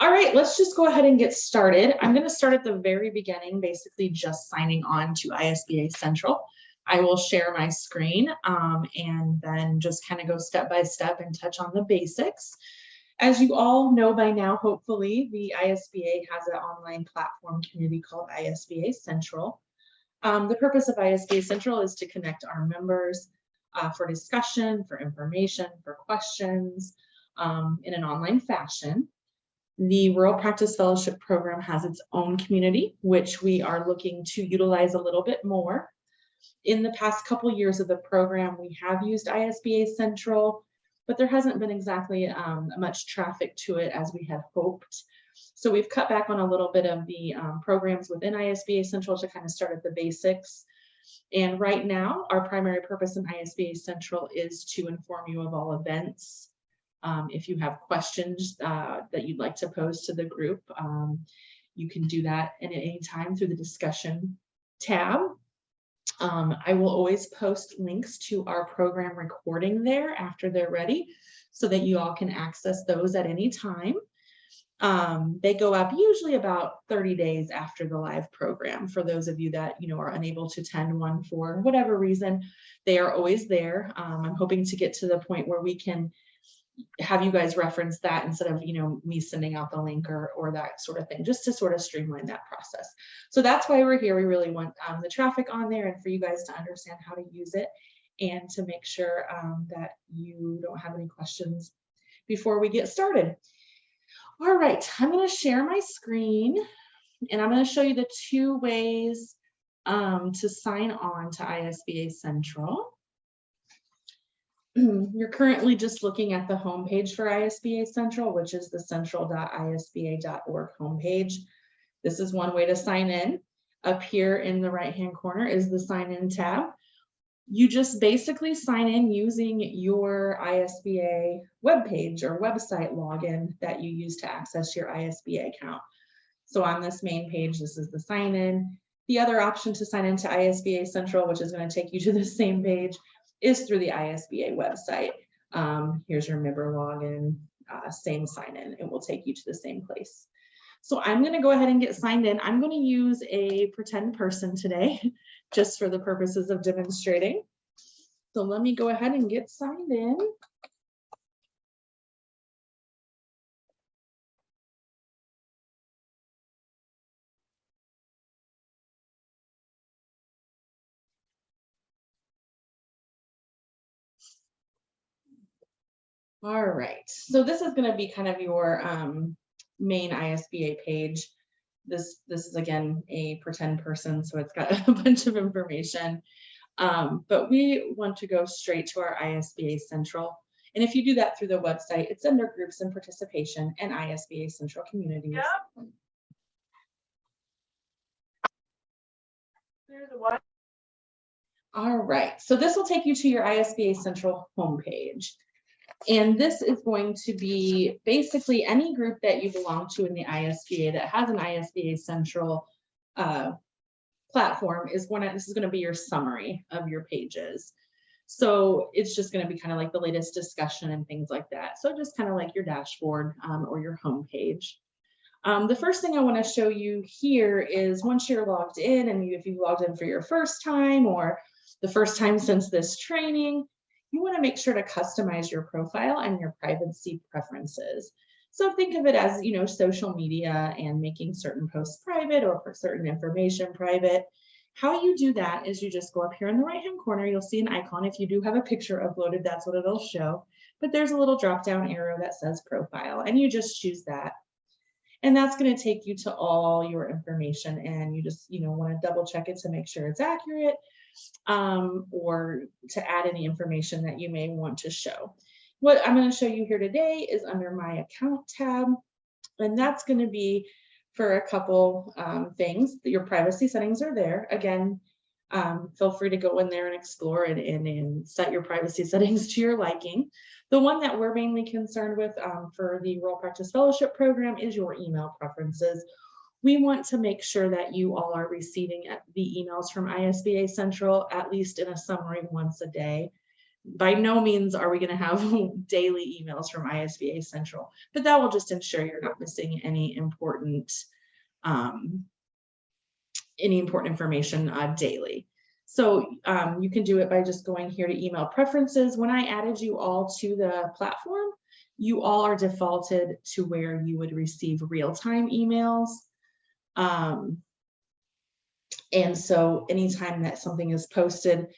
All right, let's just go ahead and get started. I'm going to start at the very beginning, basically just signing on to ISBA Central. I will share my screen and then just kind of go step by step and touch on the basics. As you all know by now, hopefully, the ISBA has an online platform community called ISBA Central. The purpose of ISBA Central is to connect our members for discussion, for information, for questions in an online fashion. The Rural Practice Fellowship Program has its own community, which we are looking to utilize a little bit more. In the past couple years of the program, we have used ISBA Central, but there hasn't been exactly much traffic to it as we had hoped. So we've cut back on a little bit of the programs within ISBA Central to kind of start at the basics. And right now, our primary purpose in ISBA Central is to inform you of all events. If you have questions that you'd like to pose to the group, you can do that at any time through the discussion tab. I will always post links to our program recording there after they're ready so that you all can access those at any time. They go up usually about 30 days after the live program. For those of you that are unable to attend one for whatever reason, they are always there. I'm hoping to get to the point where we can have you guys reference that instead of me sending out the link or that sort of thing, just to sort of streamline that process. So that's why we're here. We really want the traffic on there and for you guys to understand how to use it and to make sure that you don't have any questions before we get started. All right, I'm going to share my screen and I'm going to show you the two ways to sign on to ISBA Central. You're currently just looking at the homepage for ISBA Central, which is the central.isba.org homepage. This is one way to sign in. Up here in the right-hand corner is the sign in tab. You just basically sign in using your ISBA webpage or website login that you use to access your ISBA account. So on this main page, this is the sign in. The other option to sign into ISBA Central, which is going to take you to the same page, is through the ISBA website. Here's your member login, same sign in. It will take you to the same place. So I'm going to go ahead and get signed in. I'm going to use a pretend person today, just for the purposes of demonstrating. So let me go ahead and get signed in. All right, so this is going to be kind of your main ISBA page. This is again a pretend person, so it's got a bunch of information. But we want to go straight to our ISBA Central. And if you do that through the website, it's under groups and participation and ISBA Central communities. Yep. There's a what? All right, so this will take you to your ISBA Central homepage. And this is going to be basically any group that you belong to in the ISBA that has an ISBA Central platform this is going to be your summary of your pages. So it's just going to be kind of like the latest discussion and things like that. So just kind of like your dashboard or your homepage. The first thing I want to show you here is once you're logged in, and if you've logged in for your first time or the first time since this training, you want to make sure to customize your profile and your privacy preferences. So think of it as, social media and making certain posts private or for certain information private. How you do that is you just go up here in the right-hand corner, you'll see an icon. If you do have a picture uploaded, that's what it'll show. But there's a little drop-down arrow that says profile, and you just choose that. And that's going to take you to all your information, and you just, want to double check it to make sure it's accurate. Or to add any information that you may want to show. What I'm going to show you here today is under my account tab, and that's going to be for a couple things. Your privacy settings are there. Again, feel free to go in there and explore it and set your privacy settings to your liking. The one that we're mainly concerned with for the Rural Practice Fellowship Program is your email preferences. We want to make sure that you all are receiving the emails from ISBA Central, at least in a summary once a day. by no means are we going to have daily emails from ISBA Central, but that will just ensure you're not missing any important information daily. So you can do it by just going here to email preferences. When I added you all to the platform, you all are defaulted to where you would receive real-time emails. And so anytime that something is posted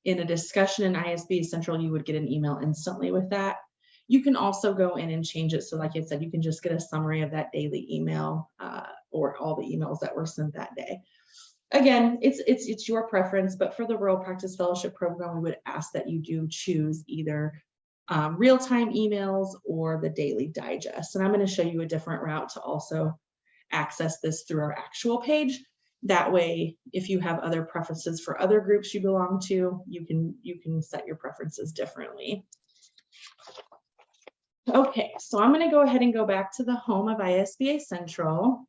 in a discussion in ISBA Central, you would get an email instantly with that. You can also go in and change it. So like I said, you can just get a summary of that daily email or all the emails that were sent that day. Again, it's your preference, but for the Rural Practice Fellowship Program, we would ask that you do choose either real-time emails or the daily digest. And I'm going to show you a different route to also access this through our actual page. That way, if you have other preferences for other groups you belong to, you can set your preferences differently. Okay, so I'm going to go ahead and go back to the home of ISBA Central.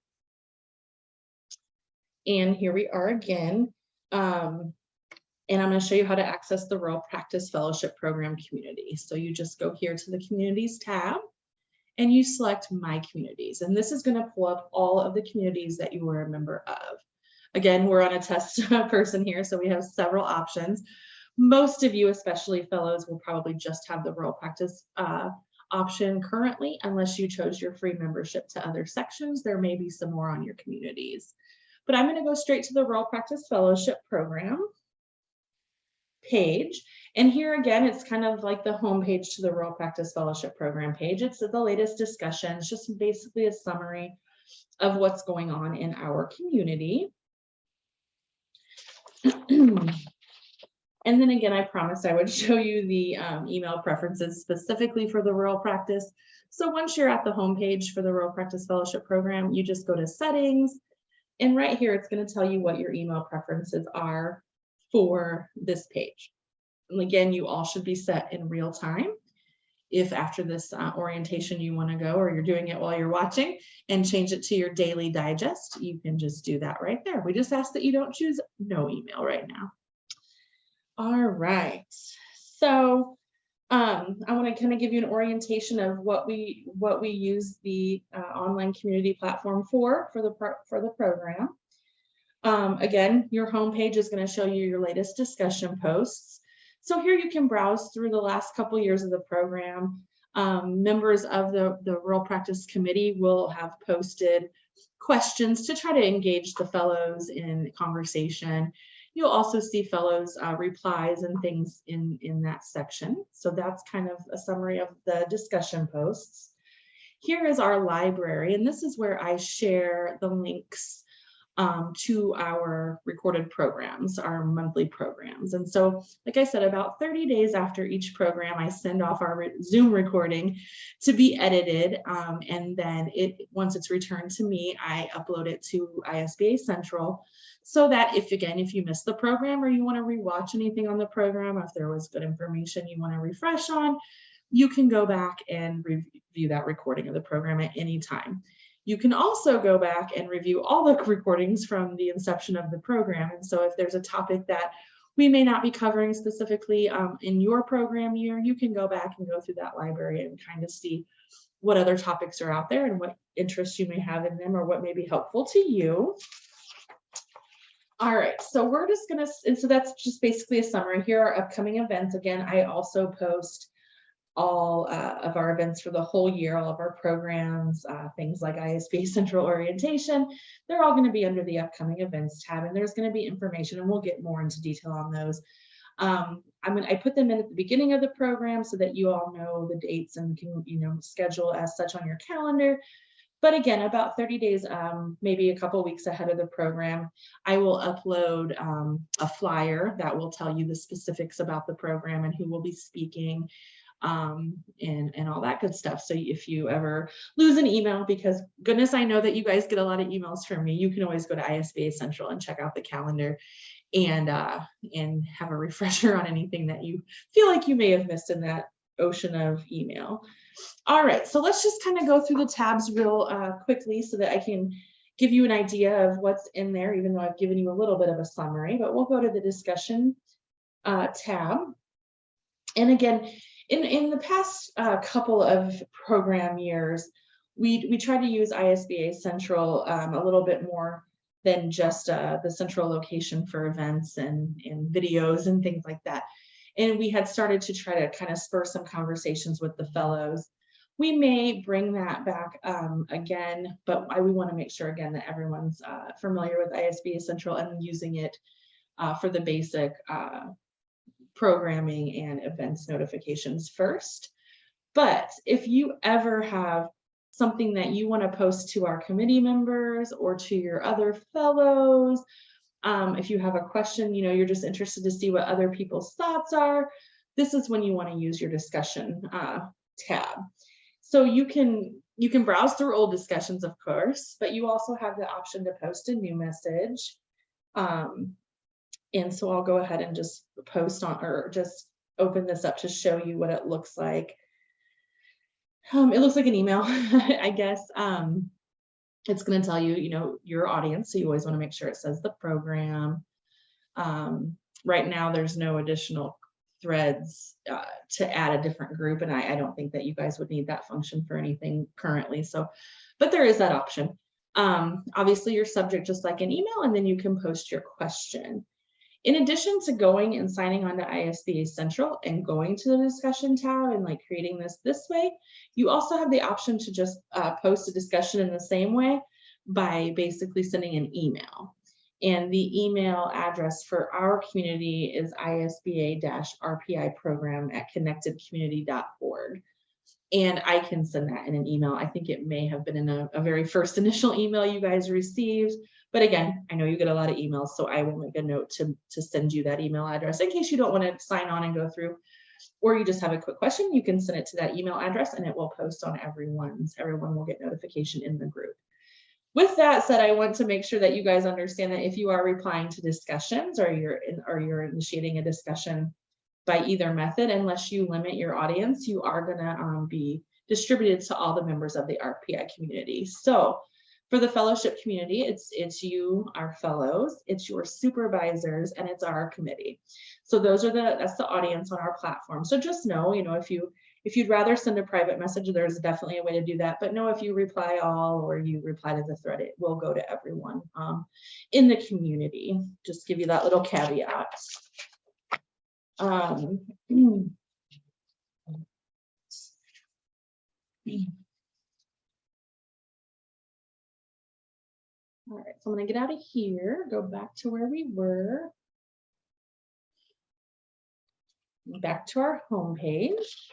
And here we are again. And I'm going to show you how to access the Rural Practice Fellowship Program community. So you just go here to the Communities tab and you select My Communities. And this is going to pull up all of the communities that you were a member of. Again, we're on a test person here, so we have several options. Most of you, especially fellows, will probably just have the Rural Practice option currently, unless you chose your free membership to other sections. There may be some more on your communities. But I'm going to go straight to the Rural Practice Fellowship Program page. And here again, it's kind of like the home page to the Rural Practice Fellowship Program page. It's the latest discussions, just basically a summary of what's going on in our community. And then again, I promised I would show you the email preferences specifically for the rural practice. So once you're at the home page for the Rural Practice Fellowship Program, you just go to settings. And right here, it's going to tell you what your email preferences are for this page. And again, you all should be set in real time. If after this orientation you want to go, or you're doing it while you're watching, and change it to your daily digest, you can just do that right there. We just ask that you don't choose no email right now. All right. So I want to kind of give you an orientation of what we use the online community platform for the program. Again, your homepage is going to show you your latest discussion posts. So here you can browse through the last couple years of the program. Members of the Rural Practice Committee will have posted questions to try to engage the fellows in conversation. You'll also see fellows replies and things in that section. So that's kind of a summary of the discussion posts. Here is our library, and this is where I share the links to our recorded programs, our monthly programs. And so, like I said, about 30 days after each program, I send off our Zoom recording to be edited. And then once it's returned to me, I upload it to ISBA Central, so that if you miss the program or you want to rewatch anything on the program, if there was good information you want to refresh on, you can go back and review that recording of the program at any time. You can also go back and review all the recordings from the inception of the program. And so if there's a topic that we may not be covering specifically in your program year, you can go back and go through that library and kind of see what other topics are out there and what interests you may have in them or what may be helpful to you. All right, so we're just gonna, and so that's just basically a summary. Here are upcoming events. Again, I also post all of our events for the whole year, all of our programs, things like ISBA Central Orientation. They're all going to be under the upcoming events tab, and there's going to be information, and we'll get more into detail on those. I put them in at the beginning of the program so that you all know the dates and can schedule as such on your calendar. But again, about 30 days, maybe a couple weeks ahead of the program, I will upload a flyer that will tell you the specifics about the program and who will be speaking. And all that good stuff. So if you ever lose an email, because goodness, I know that you guys get a lot of emails from me, you can always go to ISBA Central and check out the calendar and have a refresher on anything that you feel like you may have missed in that ocean of email. All right, so let's just kind of go through the tabs real quickly so that I can give you an idea of what's in there, even though I've given you a little bit of a summary, but we'll go to the discussion tab. And again, in the past couple of program years, we tried to use ISBA Central a little bit more than just the central location for events and videos and things like that. And we had started to try to kind of spur some conversations with the fellows. We may bring that back again, but we want to make sure again that everyone's familiar with ISBA Central and using it for the basic programming and events notifications first. But if you ever have something that you want to post to our committee members or to your other fellows, if you have a question, you're just interested to see what other people's thoughts are, this is when you want to use your discussion tab. So you can browse through old discussions, of course, but you also have the option to post a new message. And so I'll go ahead and just post on, or just open this up to show you what it looks like. It looks like an email, I guess. It's going to tell you, your audience. So you always want to make sure it says the program. Right now, there's no additional threads to add a different group. And I don't think that you guys would need that function for anything currently. So, but there is that option. Obviously, your subject, just like an email, and then you can post your question. In addition to going and signing on to ISBA Central and going to the discussion tab and like creating this way, you also have the option to just post a discussion in the same way by basically sending an email. And the email address for our community is ISBA-RPI program@connectedcommunity.org. And I can send that in an email. I think it may have been in a very first initial email you guys received. But again, I know you get a lot of emails, so I will make a note to send you that email address in case you don't want to sign on and go through, or you just have a quick question, you can send it to that email address and it will post on everyone will get notification in the group. With that said, I want to make sure that you guys understand that if you are replying to discussions or you're initiating a discussion by either method, unless you limit your audience, you are going to be distributed to all the members of the RPI community. So for the fellowship community, it's you, our fellows, it's your supervisors, and it's our committee. So that's the audience on our platform. So just know, if you'd rather send a private message, there's definitely a way to do that. But know if you reply all or you reply to the thread, it will go to everyone in the community. Just give you that little caveat. All right, so I'm going to get out of here, go back to where we were. Back to our home page.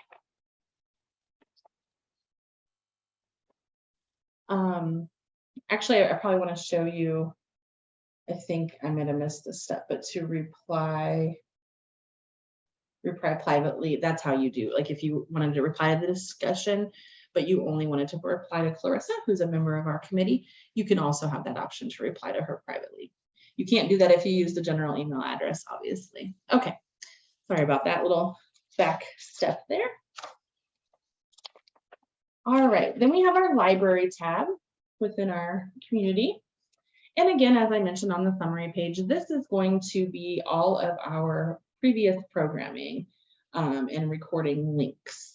Actually, I probably want to show you, I think I might have missed this step, but to reply privately, that's how you do. Like if you wanted to reply to the discussion, but you only wanted to reply to Clarissa, who's a member of our committee, you can also have that option to reply to her privately. You can't do that if you use the general email address, obviously. Okay, sorry about that little back step there. All right, then we have our library tab within our community. And again, as I mentioned on the summary page, this is going to be all of our previous programming and recording links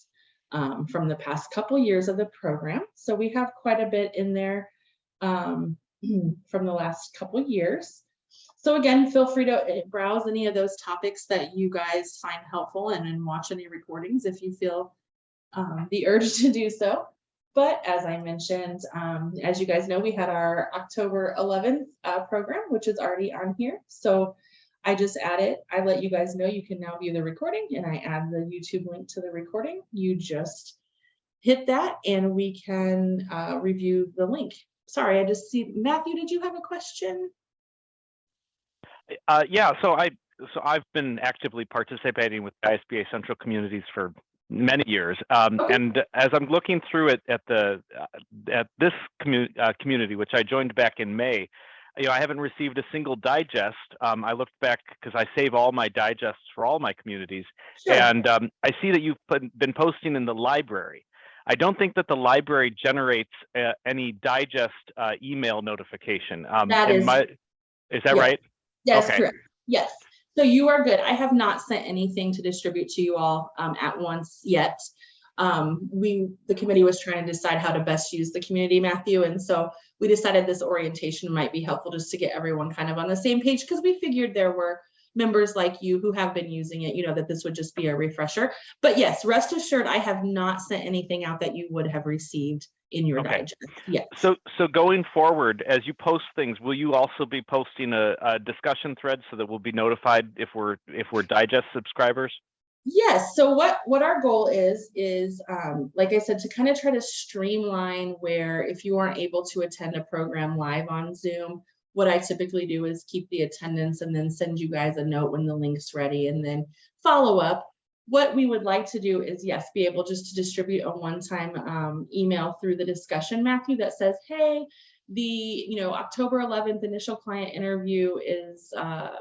from the past couple years of the program. So we have quite a bit in there from the last couple years. So again, feel free to browse any of those topics that you guys find helpful and watch any recordings if you feel the urge to do so. But as I mentioned, as you guys know, we had our October 11th program, which is already on here. So I just added, I let you guys know you can now view the recording, and I add the YouTube link to the recording. You just hit that and we can review the link. Sorry, I just see, Matthew, did you have a question? Yeah, so I've been actively participating with ISBA Central Communities for many years, Okay. and as I'm looking through it at this community, which I joined back in May, I haven't received a single digest. I looked back because I save all my digests for all my communities, Sure. and I see that you've been posting in the library. I don't think that the library generates any digest email notification. Is is that yes. right? That's Okay. correct. Yes. So you are good. I have not sent anything to distribute to you all at once yet. The committee was trying to decide how to best use the community, Matthew, and so we decided this orientation might be helpful just to get everyone kind of on the same page, because we figured there were members like you who have been using it, that this would just be a refresher. But yes, rest assured, I have not sent anything out that you would have received in your digest. Yes. So going forward, as you post things, will you also be posting a discussion thread so that we'll be notified if we're digest subscribers? Yes. So what our goal is like I said, to kind of try to streamline where if you aren't able to attend a program live on Zoom, what I typically do is keep the attendance and then send you guys a note when the link's ready and then follow up. What we would like to do is, yes, be able just to distribute a one-time email through the discussion, Matthew, that says, hey, the October 11th initial client interview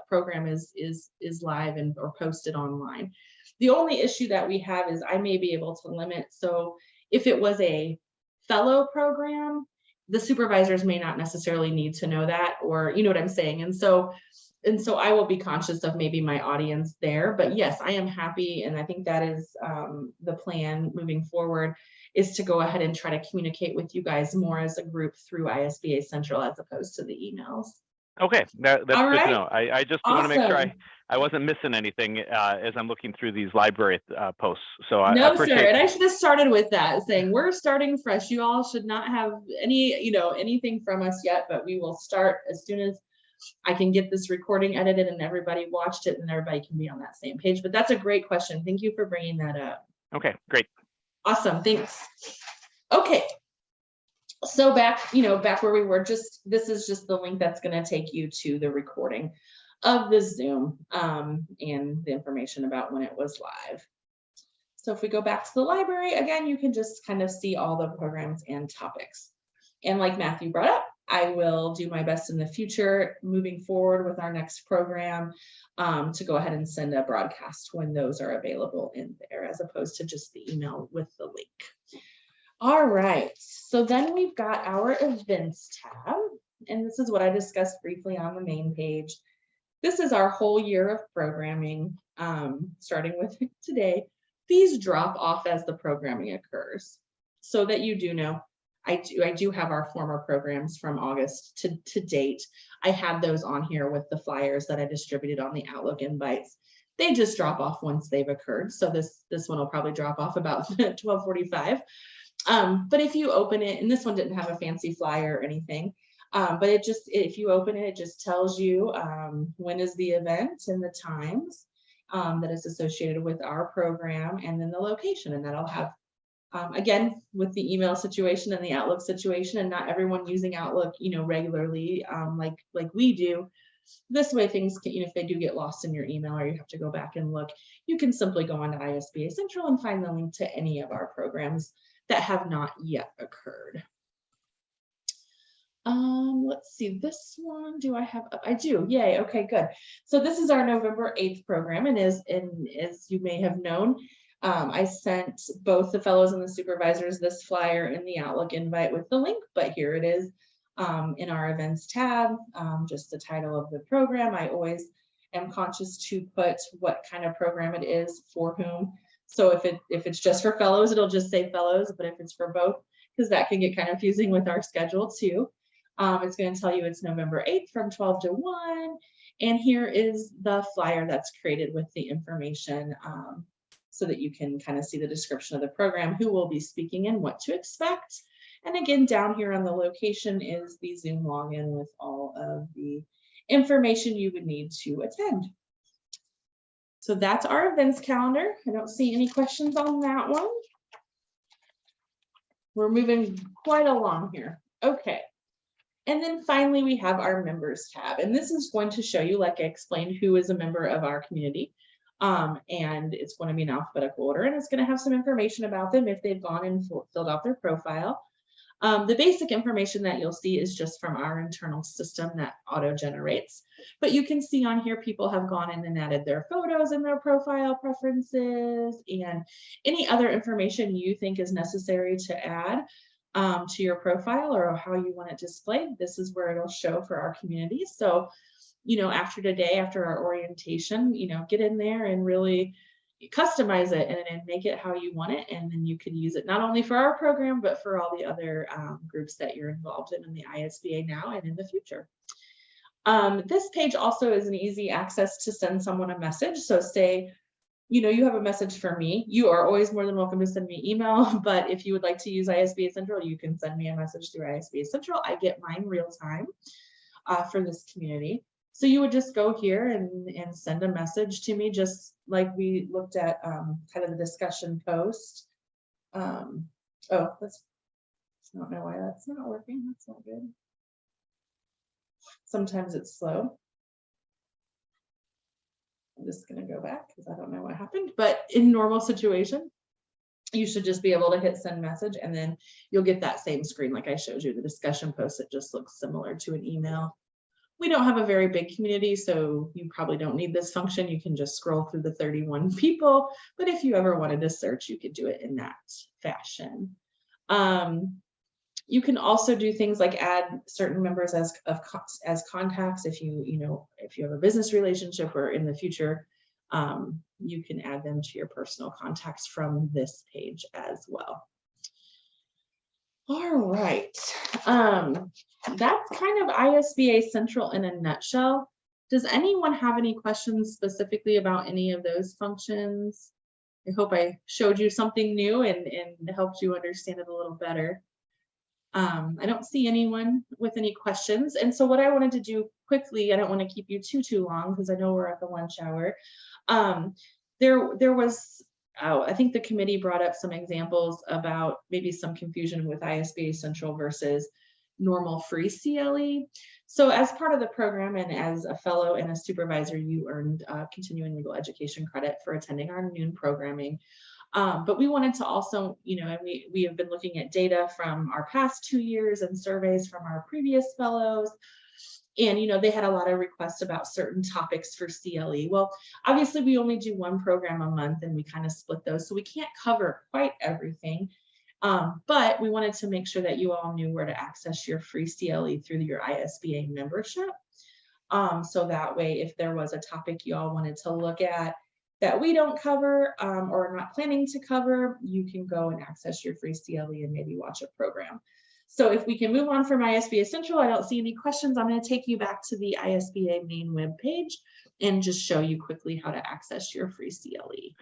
program is live and or posted online. The only issue that we have is I may be able to limit. So if it was a fellow program, the supervisors may not necessarily need to know that, or you know what I'm saying. And so I will be conscious of maybe my audience there. But yes, I am happy. And I think that is the plan moving forward, is to go ahead and try to communicate with you guys more as a group through ISBA Central as opposed to the emails. Okay, that's good to know. I just want to make sure Awesome. I wasn't missing anything as I'm looking through these library posts. So I No, appreciate sir. And I should have started with that, saying we're starting fresh. You all should not have anything from us yet, but we will start as soon as I can get this recording edited and everybody watched it and everybody can be on that same page. But that's a great question. Thank you for bringing that up. Okay, great. Awesome. Thanks. Okay. So back where we were, this is just the link that's going to take you to the recording of the Zoom and the information about when it was live. So if we go back to the library, again, you can just kind of see all the programs and topics. And like Matthew brought up, I will do my best in the future, moving forward with our next program, to go ahead and send a broadcast when those are available in there, as opposed to just the email with the link. All right, so then we've got our events tab, and this is what I discussed briefly on the main page. This is our whole year of programming, starting with today. These drop off as the programming occurs, so that you do know. I do have our former programs from August to date. I have those on here with the flyers that I distributed on the Outlook invites. They just drop off once they've occurred. So this one will probably drop off about 12:45. But if you open it, and this one didn't have a fancy flyer or anything, but if you open it, it just tells you when is the event and the times that is associated with our program, and then the location, and that'll have again, with the email situation and the Outlook situation, and not everyone using Outlook, regularly, like we do. This way, things can, if they do get lost in your email or you have to go back and look, you can simply go onto ISBA Central and find the link to any of our programs that have not yet occurred. Let's see, this one, do I have? I do. Yay. Okay, good. So this is our November 8th program, and as you may have known, I sent both the fellows and the supervisors this flyer in the Outlook invite with the link, but here it is in our events tab, just the title of the program. I always am conscious to put what kind of program it is for whom. So if it's just for fellows, it'll just say fellows, but if it's for both, because that can get kind of confusing with our schedule too. It's going to tell you it's November 8th from 12 to 1. And here is the flyer that's created with the information so that you can kind of see the description of the program, who will be speaking and what to expect. And again, down here on the location is the Zoom login with all of the information you would need to attend. So that's our events calendar. I don't see any questions on that one. We're moving quite along here. Okay. And then finally, we have our members tab. And this is going to show you, like I explained, who is a member of our community. And it's going to be in alphabetical order, and it's going to have some information about them if they've gone and filled out their profile. The basic information that you'll see is just from our internal system that auto generates. But you can see on here, people have gone in and added their photos and their profile preferences and any other information you think is necessary to add to your profile or how you want it displayed. This is where it'll show for our community. So after today, after our orientation, get in there and really customize it and make it how you want it. And then you can use it not only for our program, but for all the other groups that you're involved in the ISBA now and in the future. This page also is an easy access to send someone a message. So say, you have a message for me. You are always more than welcome to send me email, but if you would like to use ISBA Central, you can send me a message through ISBA Central. I get mine real time for this community. So you would just go here and send a message to me, just like we looked at kind of the discussion post. I don't know why that's not working. That's not good. Sometimes it's slow. I'm just going to go back because I don't know what happened, but in normal situation, you should just be able to hit send message and then you'll get that same screen like I showed you, the discussion post. It just looks similar to an email. We don't have a very big community, so you probably don't need this function. You can just scroll through the 31 people, but if you ever wanted to search, you could do it in that fashion. You can also do things like add certain members as contacts if if you have a business relationship, or in the future, you can add them to your personal contacts from this page as well. All right, that's kind of ISBA Central in a nutshell. Does anyone have any questions specifically about any of those functions? I hope I showed you something new and helped you understand it a little better. I don't see anyone with any questions. And so what I wanted to do quickly, I don't want to keep you too long because I know we're at the lunch hour. There was, I think the committee brought up some examples about maybe some confusion with ISBA Central versus normal free CLE. So as part of the program and as a fellow and a supervisor, you earned continuing legal education credit for attending our noon programming. But we wanted to also, and we have been looking at data from our past 2 years and surveys from our previous fellows. And, they had a lot of requests about certain topics for CLE. Well, obviously we only do one program a month and we kind of split those. So we can't cover quite everything. But we wanted to make sure that you all knew where to access your free CLE through your ISBA membership. So that way, if there was a topic you all wanted to look at that we don't cover or are not planning to cover, you can go and access your free CLE and maybe watch a program. So if we can move on from ISBA Central, I don't see any questions. I'm going to take you back to the ISBA main web page and just show you quickly how to access your free CLE.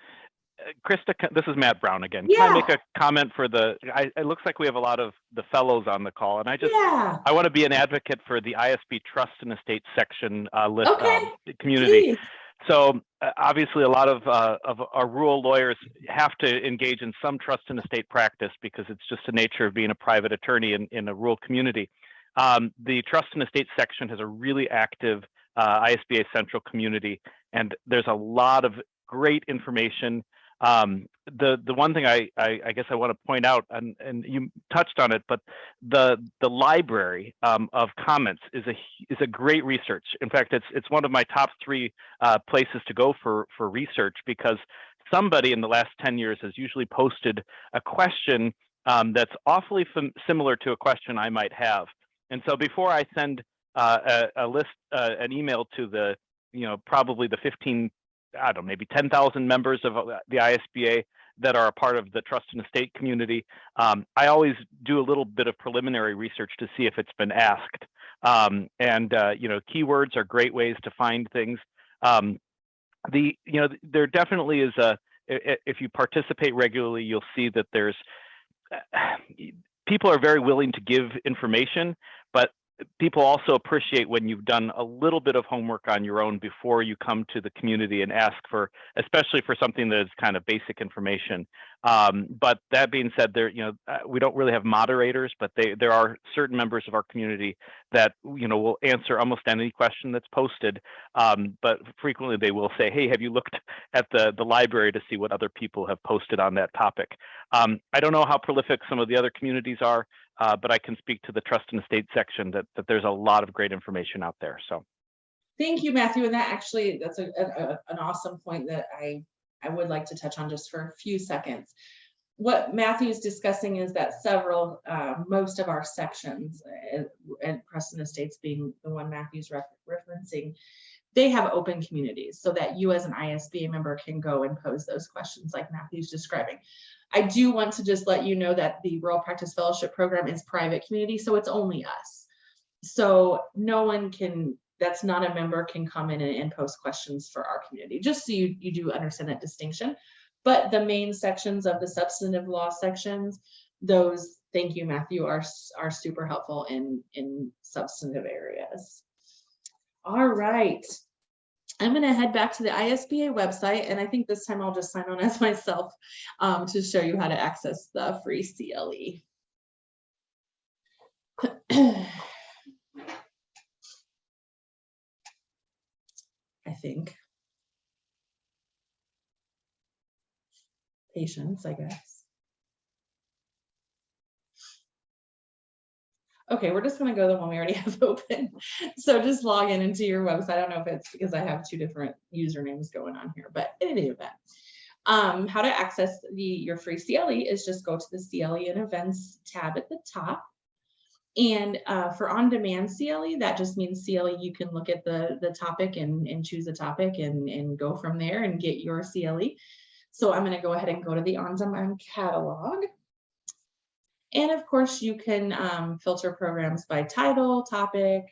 Krista, this is Matt Brown again. Yeah. Can I make a comment for it looks like we have a lot of the fellows on the call, and I want to be an advocate for the ISB Trust and Estate section list community. Please. So obviously a lot of our rural lawyers have to engage in some trust and estate practice because it's just the nature of being a private attorney in a rural community. The trust and estate section has a really active ISBA Central community, and there's a lot of great information. The one thing I guess I want to point out, and you touched on it, but the library of comments is a great research. In fact, it's one of my top 3 places to go for research, because somebody in the last 10 years has usually posted a question that's awfully similar to a question I might have. And so before I send an email to the probably the 15, I don't know, maybe 10,000 members of the ISBA that are a part of the trust and estate community, I always do a little bit of preliminary research to see if it's been asked. Keywords are great ways to find things. There definitely is if you participate regularly, you'll see that there's people are very willing to give information, but people also appreciate when you've done a little bit of homework on your own before you come to the community and ask for, especially for something that is kind of basic information. But that being said, we don't really have moderators, but there are certain members of our community that will answer almost any question that's posted. But frequently they will say, "Hey, have you looked at the library to see what other people have posted on that topic?" I don't know how prolific some of the other communities are, but I can speak to the trust and estate section that there's a lot of great information out there. So, thank you, Matthew. And that's an awesome point that I would like to touch on just for a few seconds. what Matthew is discussing is that several, most of our sections, and Preston Estates being the one Matthew's referencing, they have open communities so that you as an ISBA member can go and pose those questions like Matthew's describing. I do want to just let you know that the Rural Practice Fellowship Program is private community, so it's only us. So no one can, that's not a member, can come in and post questions for our community, just so you do understand that distinction. But the main sections of the substantive law sections, those, thank you, Matthew, are super helpful in substantive areas. All right. I'm going to head back to the ISBA website, and I think this time I'll just sign on as myself to show you how to access the free CLE. I think. Patience, I guess. Okay, we're just going to go the one we already have open. So just log in into your website. I don't know if it's because I have 2 different usernames going on here, but in any event, how to access your free CLE is just go to the CLE and events tab at the top. And for on-demand CLE, that just means CLE, you can look at the topic and choose a topic and go from there and get your CLE. So I'm going to go ahead and go to the on-demand catalog. And of course, you can filter programs by title, topic,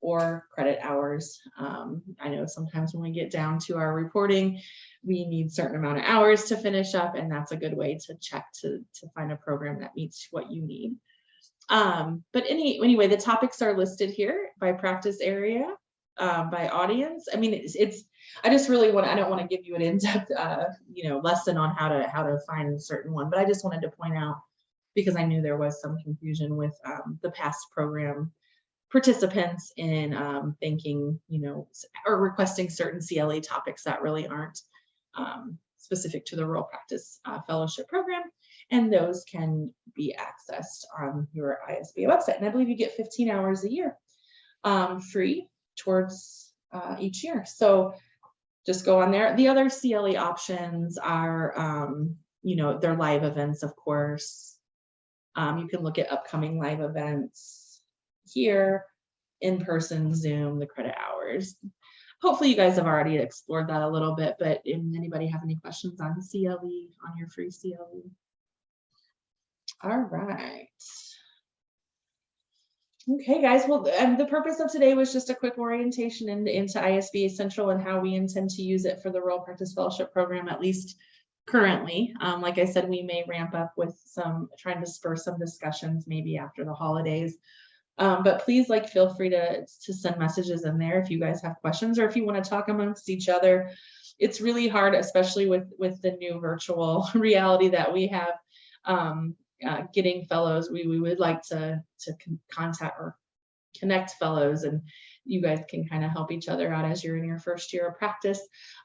or credit hours. I know sometimes when we get down to our reporting, we need a certain amount of hours to finish up, and that's a good way to check to find a program that meets what you need. But anyway, the topics are listed here by practice area, by audience. I mean, I just really I don't want to give you an in-depth, lesson on how to find a certain one, but I just wanted to point out, because I knew there was some confusion with the past program participants in thinking, or requesting certain CLE topics that really aren't specific to the Rural Practice Fellowship Program, and those can be accessed on your ISBA website. And I believe you get 15 hours a year free towards each year. So just go on there. The other CLE options are, they're live events, of course. You can look at upcoming live events here, in-person, Zoom, the credit hours. Hopefully you guys have already explored that a little bit, but anybody have any questions on CLE, on your free CLE? All right. Okay, guys, well, the purpose of today was just a quick orientation into ISBA Central and how we intend to use it for the Rural Practice Fellowship Program, at least currently. Like I said, we may ramp up with trying to spur some discussions maybe after the holidays. But please, feel free to send messages in there if you guys have questions, or if you want to talk amongst each other. It's really hard, especially with the new virtual reality that we have, getting fellows. We would like to contact or connect fellows, and you guys can kind of help each other out as you're in your first year of practice.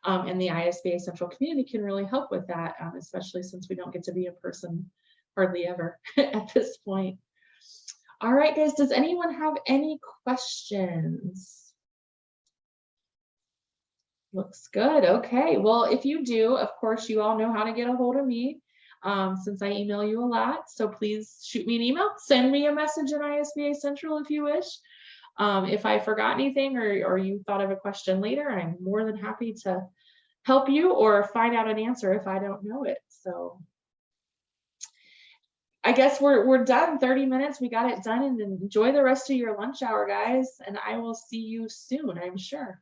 And the ISBA Central community can really help with that, especially since we don't get to be in person hardly ever at this point. All right, guys, does anyone have any questions? Looks good. Okay, well, if you do, of course, you all know how to get a hold of me, since I email you a lot. So please shoot me an email, send me a message in ISBA Central if you wish. If I forgot anything or you thought of a question later, I'm more than happy to help you or find out an answer if I don't know it. So I guess we're done. 30 minutes, we got it done, and enjoy the rest of your lunch hour, guys. And I will see you soon, I'm sure.